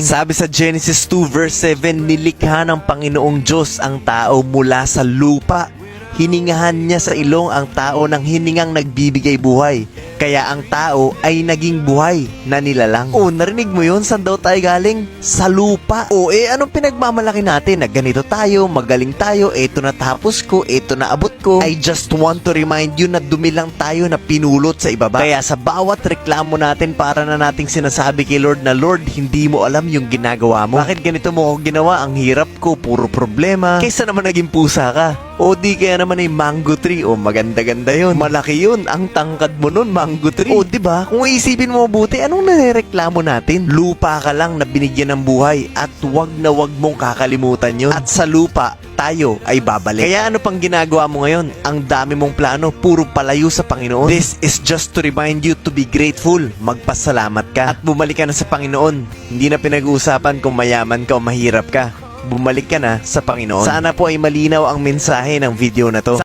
Sabi sa Genesis 2 verse 7, nilikha ng Panginoong Diyos ang tao mula sa lupa. Hiningahan niya sa ilong ang tao ng hiningang nagbibigay buhay. Kaya ang tao ay naging buhay na nilalang. O, narinig mo yun? Saan daw tayo galing? Sa lupa. O, anong pinagmamalaki natin? Na ganito tayo, magaling tayo, eto natapos ko, eto naabot ko. I just want to remind you na dumi lang tayo na pinulot sa ibaba. Kaya sa bawat reklamo natin, para na nating sinasabi kay Lord na, Lord, hindi mo alam yung ginagawa mo. Bakit ganito mo ako ginawa? Ang hirap ko, puro problema. Kaysa naman naging pusa ka. O di kaya naman ay mango tree. O maganda-ganda yun. Malaki yun. Ang tangkad mo nun, mango tree. O diba? Kung iisipin mo mabuti, anong narereklamo natin? Lupa ka lang na binigyan ng buhay at wag na wag mong kakalimutan yun. At sa lupa, tayo ay babalik. Kaya ano pang ginagawa mo ngayon? Ang dami mong plano, puro palayo sa Panginoon. This is just to remind you to be grateful. Magpasalamat ka. At bumalik ka na sa Panginoon. Hindi na pinag-uusapan kung mayaman ka o mahirap ka. Bumalik ka na sa Panginoon. Sana po ay malinaw ang mensahe ng video na to.